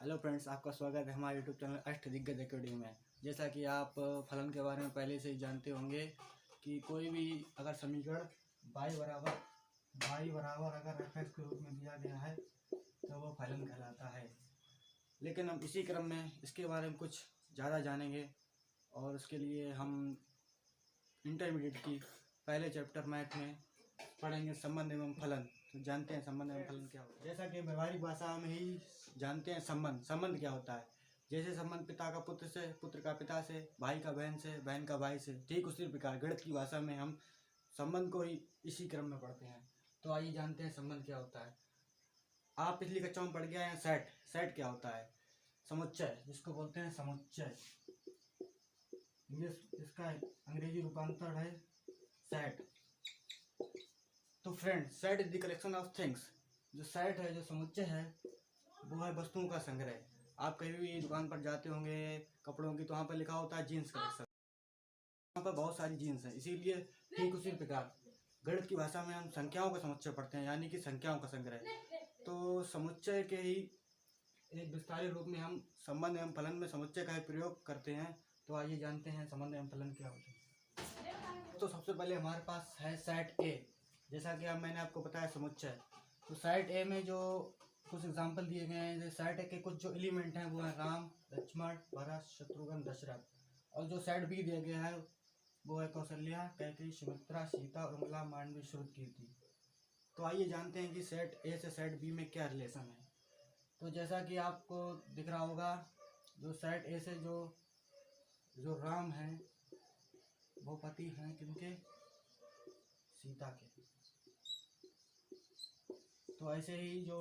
Hello friends, आपका स्वागत है हमारे यूट्यूब चैनल अष्ट दिग्गज एकेडमी में। जैसा कि आप फलन के बारे में पहले से ही जानते होंगे कि कोई भी अगर समीकरण y बराबर अगर f के रूप में दिया गया है तो वो फलन कहलाता है। लेकिन हम इसी क्रम में इसके बारे में कुछ ज़्यादा जानेंगे और उसके लिए हम इंटरमीडिएट की पहले चैप्टर मैथ में पढ़ेंगे संबंध एवं फलन। तो जानते हैं संबंध एवं फलन क्या होता है। जैसा कि व्यवहारिक भाषा में ही जानते हैं संबंध क्या होता है। जैसे संबंध पिता का पुत्र से, पुत्र का पिता से, भाई का बहन से, बहन का भाई से, ठीक उसी प्रकार गणित की भाषा में हम संबंध को ही इसी क्रम में पढ़ते हैं। तो आइए जानते हैं संबंध क्या होता है। आप पिछली कक्षा में पढ़ गया है सेट क्या होता है। समुच्चय जिसको बोलते हैं समुच्चय, इसका अंग्रेजी रूपांतर है सेट। तो friend, set is the collection of things. जो सेट है, जो समुच्चय है, वो है वस्तुओं का संग्रह। आप कहीं भी दुकान पर जाते होंगे कपड़ों की, तो वहाँ पर लिखा होता है जीन्स कलेक्शन। वहाँ पर बहुत सारी जीन्स हैं, इसीलिए ठीक उसी प्रकार गणित की भाषा में हम संख्याओं का समुच्चय पढ़ते हैं, यानी कि संख्याओं का संग्रह। तो समुच्चय के ही एक विस्तारित रूप में हम संबंध एवं फलन में समुच्चय का ही प्रयोग करते हैं। तो आइए जानते हैं संबंध एवं फलन क्या होते हैं। तो सबसे पहले हमारे पास है सेट ए। जैसा कि अब मैंने आपको बताया समुच्चय, तो सेट ए में जो कुछ एग्जाम्पल दिए गए हैं, जैसे सेट ए के कुछ जो एलिमेंट हैं वो है राम, लक्ष्मण, भरत, शत्रुघ्न, दशरथ। और जो सेट बी दिया गया है वो है कौशल्या, कैकेयी, सुमित्रा, सीता, उर्मिला, मांडवी, श्रुतकीर्ति। तो आइए जानते हैं कि सेट ए से सेट बी में क्या रिलेशन है। तो जैसा कि आपको दिख रहा होगा, जो सेट ए से जो राम हैं वो पति हैं किनके, सीता के। तो ऐसे ही जो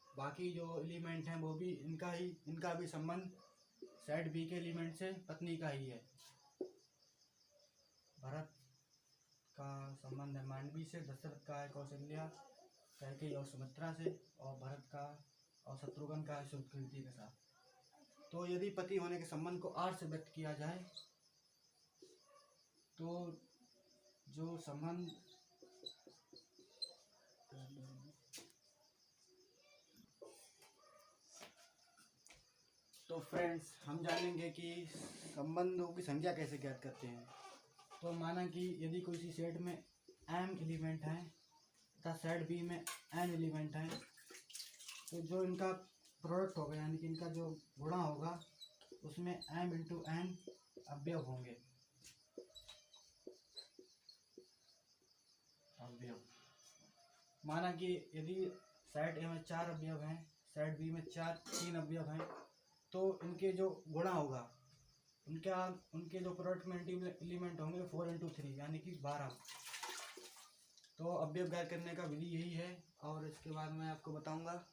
बाकी जो एलिमेंट हैं वो भी इनका भी संबंध सेट बी के एलिमेंट से पत्नी का ही है। भरत का संबंध है मांडवी से, दशरथ का है कौशल्या, कैकेयी और सुमित्रा से, और भरत का और शत्रुघ्न का है श्रुतकीर्ति के साथ। तो यदि पति होने के संबंध को आर से व्यक्त किया जाए तो जो संबंध तो फ्रेंड्स, हम जानेंगे कि संबंधों की संख्या कैसे ज्ञात करते हैं। तो माना कि यदि किसी सेट में m एलिमेंट हैं तथा सेट बी में n एलिमेंट हैं, तो जो इनका प्रोडक्ट होगा, यानी कि इनका जो गुणा होगा, उसमें m इंटू n अवयव होंगे। माना कि यदि सेट ए में 4 अवयव हैं, सेट बी में 3 अवयव हैं, तो इनके जो गुणा होगा, उनके जो प्रोडक्ट में एलिमेंट होंगे 4 इंटू 3 यानी कि 12। तो अवयव ज्ञात करने का विधि यही है, और इसके बाद मैं आपको बताऊंगा।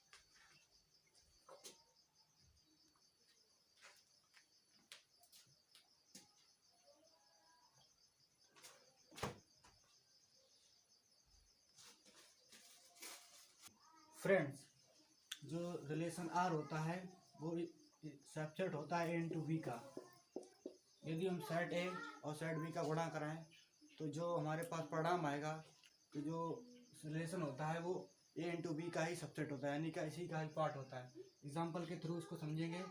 फ्रेंड्स, जो रिलेशन आर होता है वो सबसेट होता है ए इंटू बी का। यदि हम सेट ए और सेट बी का गुणा कराएं तो जो हमारे पास परिणाम आएगा, तो जो रिलेशन होता है वो ए इंटू बी का ही सबसेट होता है, यानी कि इसी का ही पार्ट होता है। एग्जाम्पल के थ्रू इसको समझेंगे।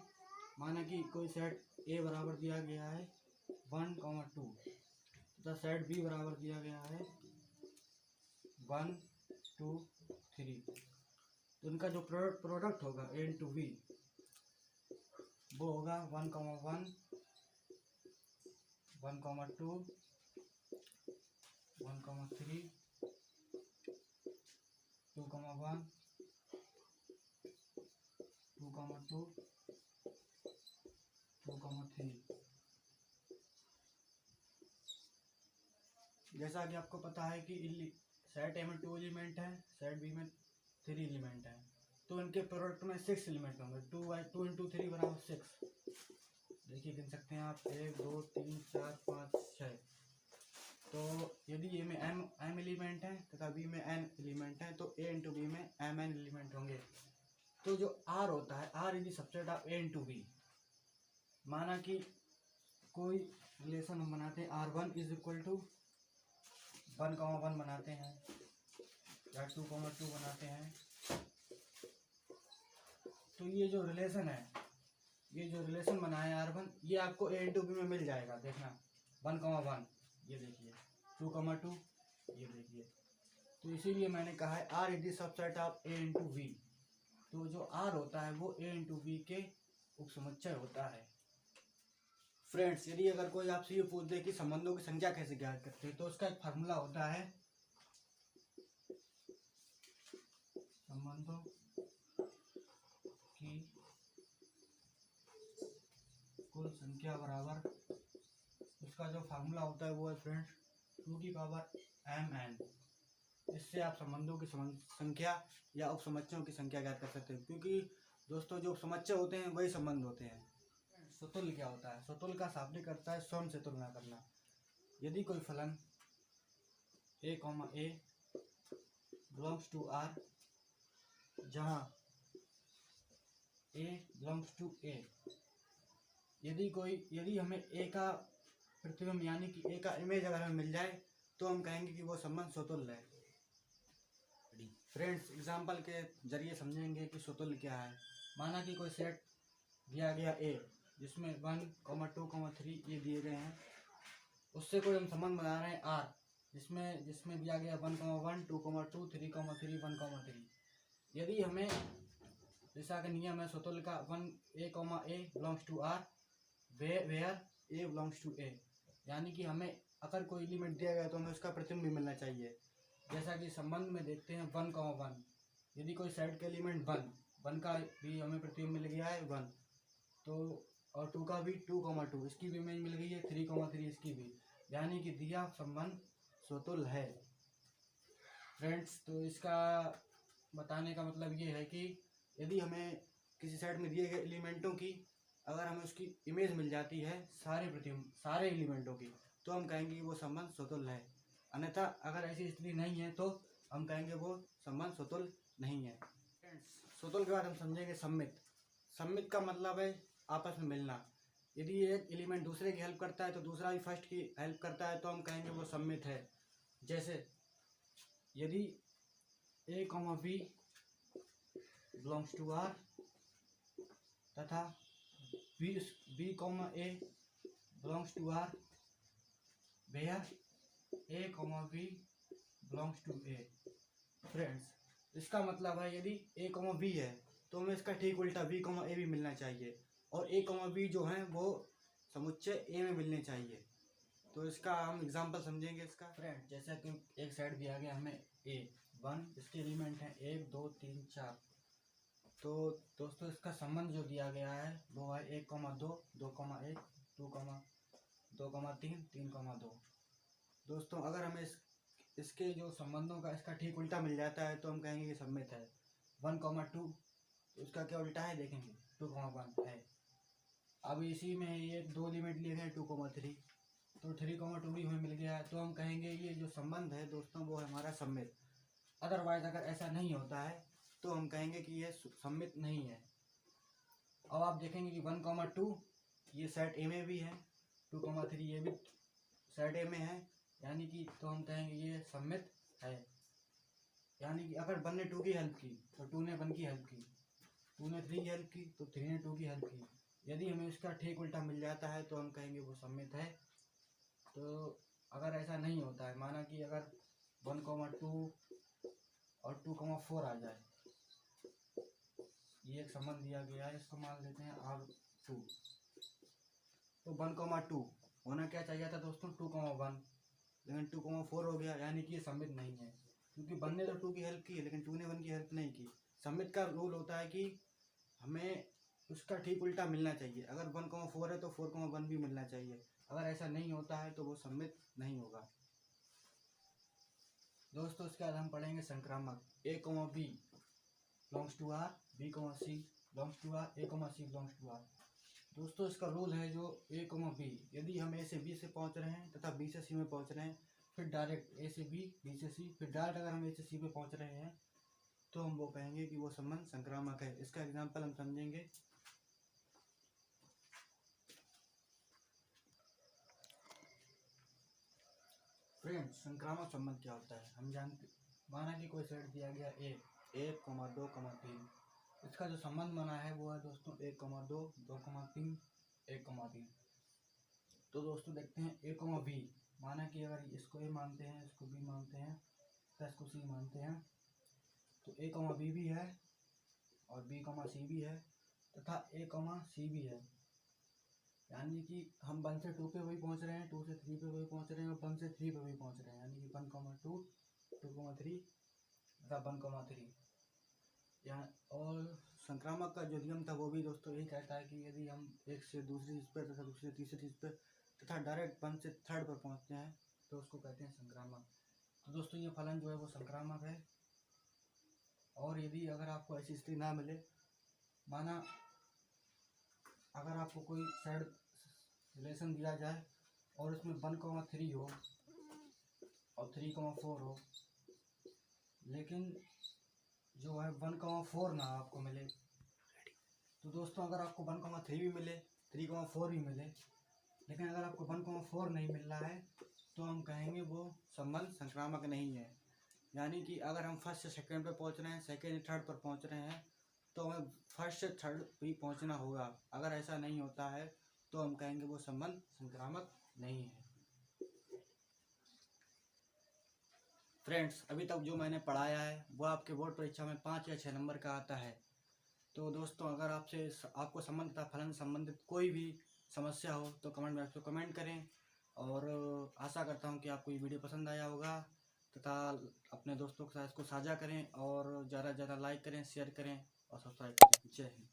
माना कि कोई सेट ए बराबर दिया गया है 1,2 तथा सेट बी बराबर दिया गया है 1, 2, 3। तो इनका जो प्रोडक्ट होगा ए इंटू बी वो होगा 1,1, 1,2, 1,3, 2,1, 2,2, 2,3। जैसा कि आपको पता है कि सेट ए में 2 एलिमेंट हैं, सेट बी में 3 एलिमेंट हैं, तो इनके प्रोडक्ट में 6 एलिमेंट होंगे। 2 इंटू 3 बराबर 6। देखिए, गिन सकते हैं आप, 1, 2, 3, 4, 5, 6। तो यदि ए में m एलिमेंट है तथा बी में n एलिमेंट है, तो ए इंटू बी में mn एलिमेंट होंगे। तो जो r होता है, r is the subset of A into B. माना कि कोई रिलेशन हम बनाते हैं, r1 इज इक्वल टू 1,1 बनाते हैं या 2,2 बनाते हैं, तो ये जो रिलेशन है, ये जो रिलेशन बना है R1, ये आपको A इंटू बी में मिल जाएगा। देखना 1,1, ये देखिए 2,2, ये देखिए। तो इसीलिए मैंने कहा है R is the subset of A into V। तो जो R होता है वो A इंटू V के उपसमुच्चय होता है। फ्रेंड्स, यदि अगर कोई आपसे ये पूछ दे कि संबंधों की संख्या कैसे ज्ञात करते हैं, तो उसका एक फार्मूला होता है, संबंधों की कुल संख्या बराबर, उसका जो फार्मूला होता है वो है फ्रेंड्स 2 की पावर mn। इससे आप संबंधों की संख्या या उपसमुच्चयों की संख्या ज्ञात कर सकते हैं, क्योंकि दोस्तों जो उपसमुच्चय होते हैं वही संबंध होते हैं। स्वतुल्य क्या होता है? स्वतुल्य का शाब्दिक अर्थ है स्वयं से तुलना करना। यदि कोई फलन a, a belongs to R, जहाँ a बिलोंग्स टू a, यदि हमें a का प्रतिबिंब यानी कि a का इमेज अगर हमें मिल जाए तो हम कहेंगे कि वो संबंध स्वतुल्य है। फ्रेंड्स, एग्जाम्पल के जरिए समझेंगे कि स्वतुल्य क्या है। माना कि कोई सेट दिया गया A, जिसमें 1, 2, 3 ये दिए गए हैं, उससे कोई हम संबंध बना रहे हैं R, जिसमें दिया गया 1, 1, 2, 2, 3, 3, 1, 3। यदि हमें जैसा कि नियम है स्वतुल्य का 1a, a belongs to R where a belongs to A, यानी कि हमें अगर कोई एलिमेंट दिया गया तो हमें उसका प्रतिबिंब भी मिलना चाहिए। जैसा कि संबंध में देखते हैं 1, 1, यदि कोई सेट का एलिमेंट 1 का भी हमें प्रतिबिंब मिल गया है 1, तो और 2 का भी 2, 2 इसकी भी इमेज मिल गई है, 3, 3 इसकी भी, यानी कि दिया संबंध स्वतुल्य है। फ्रेंड्स, तो इसका बताने का मतलब ये है कि यदि हमें किसी सेट में दिए गए एलिमेंटों की अगर हमें उसकी इमेज मिल जाती है सारे एलिमेंटों की, तो हम कहेंगे कि वो संबंध स्वतुल्य है। अन्यथा अगर ऐसी स्थिति नहीं है तो हम कहेंगे वो संबंध स्वतुल्य नहीं है। फ्रेंड्स, स्वतुल्य के बाद हम समझेंगे सम्मित। सम्मित का मतलब है आपस में मिलना। यदि एक एलिमेंट दूसरे की हेल्प करता है तो दूसरा भी फर्स्ट की हेल्प करता है, तो हम कहेंगे वो सम्मित है। जैसे यदि a, b belongs to R तथा b, a belongs to R where a, b belongs to A। Friends, इसका मतलब है यदि a, b है तो हमें इसका ठीक उल्टा b, a भी मिलना चाहिए, और a, b जो हैं वो समुच्चय A में मिलने चाहिए। तो इसका हम एग्जांपल समझेंगे इसका। फ्रेंड, जैसा कि एक सेट दिया गया हमें A1, इसके एलिमेंट हैं 1, 2, 3, 4। तो दोस्तों इसका संबंध जो दिया गया है वो है 1, 2, 2, 1, 2, 3, 3, 2। दोस्तों अगर हमें इसके जो संबंधों का इसका ठीक उल्टा मिल जाता है तो हम कहेंगे कि सम्मित है। 1, 2 तो इसका क्या उल्टा है देखेंगे, 2, 1 है। अब इसी में ये 2 एलिमेंट लिए गए 2, 3, तो 3, 2 भी हमें मिल गया है, तो हम कहेंगे ये जो संबंध है दोस्तों वो है हमारा सम्मित। अदरवाइज अगर ऐसा नहीं होता है तो हम कहेंगे कि ये सम्मित नहीं है। अब आप देखेंगे कि 1, 2 ये सेट A में भी है, 2, 3 ये भी सेट A में है, यानी कि तो हम कहेंगे ये सम्मित है। यानी कि अगर 1 ने 2 की हेल्प की तो 2 ने 1 की हेल्प की, 2 ने 3 की हेल्प की तो 3 ने 2 की हेल्प की। यदि हमें इसका ठीक उल्टा मिल जाता है तो हम कहेंगे वो सम्मित है। तो अगर ऐसा नहीं होता है, माना कि अगर 1, 2 और 2, 4 आ जाए, ये एक संबंध दिया गया है, इसको मान लेते हैं R2। तो 1, 2 होना क्या चाहिए था दोस्तों, 2, 1, लेकिन 2, 4 हो गया, यानी कि ये सम्मित नहीं है, क्योंकि 1 ने तो 2 की हेल्प की है लेकिन 2 ने 1 की हेल्प नहीं की। सम्मित का रूल होता है कि हमें उसका ठीक उल्टा मिलना चाहिए। अगर 1, 4 है तो 4, 1 भी मिलना चाहिए। अगर ऐसा नहीं होता है तो वो सम्मित नहीं होगा। दोस्तों इसके बाद हम पढ़ेंगे संक्रामक। A, B belongs to R, B, C belongs to R, A, C belongs to R। दोस्तों इसका रूल है जो A, B, यदि हम A से B से पहुंच रहे हैं तथा B से C में पहुंच रहे हैं, फिर डायरेक्ट A से B, B से C, फिर डायरेक्ट अगर हम A से C पे पहुंच रहे हैं तो हम वो कहेंगे कि वो संबंध संक्रामक है। इसका एग्जाम्पल हम समझेंगे। फ्रेंड्स, संक्रामक संबंध क्या होता है हम जानते। माना कि कोई सेट दिया गया A, 1, 2, 3, इसका जो संबंध बना है वो है दोस्तों 1,2, 2,3, 1,3। तो दोस्तों देखते हैं a, b। माना कि अगर इसको a मानते हैं, इसको b मानते हैं, तो इसको c मानते हैं, तो a, b भी है और b, c भी है तथा a, c भी है। यानी कि हम 1 से 2 पे वही पहुंच रहे हैं, 2 से 3 पे वही पहुंच रहे हैं और 1 से 3 पे वही पहुंच रहे हैं। यानी कि 1, 2, 2,3 तथा 1,3। यहाँ और संक्रामक का जो नियम था वो भी दोस्तों यही कहता है कि यदि हम एक से दूसरी चीज़ पर तथा दूसरी से तीसरी चीज़ पर तथा डायरेक्ट 1 से 3rd पर पहुंचते हैं तो उसको कहते हैं संक्रामक। तो दोस्तों ये फलन जो है वो संक्रामक है। और यदि अगर आपको ऐसी स्थिति ना मिले, माना अगर आपको कोई साइड रिलेशन दिया जाए और उसमें 1,3 हो और 3,4 हो, लेकिन जो है 1,4 ना आपको मिले, तो दोस्तों अगर आपको 1,3 भी मिले, 3,4 भी मिले, लेकिन अगर आपको 1,4 नहीं मिल रहा है तो हम कहेंगे वो संबंध संक्रामक नहीं है। यानी कि अगर हम 1st से 2nd पे पहुंच रहे हैं, 2nd से 3rd पर पहुंच रहे हैं, तो हमें 1st से 3rd भी पहुंचना होगा। अगर ऐसा नहीं होता है तो हम कहेंगे वो संबंध संक्रामक नहीं है। फ्रेंड्स, अभी तक जो मैंने पढ़ाया है वो आपके बोर्ड परीक्षा में 5 या 6 नंबर का आता है। तो दोस्तों अगर आपको संबंध तथा फलन संबंधित कोई भी समस्या हो तो कमेंट बॉक्स में कमेंट करें। और आशा करता हूँ कि आपको ये वीडियो पसंद आया होगा तथा अपने दोस्तों के साथ इसको साझा करें और ज़्यादा से ज़्यादा लाइक करें, शेयर करें और सब्सक्राइब करें। जय हिंद।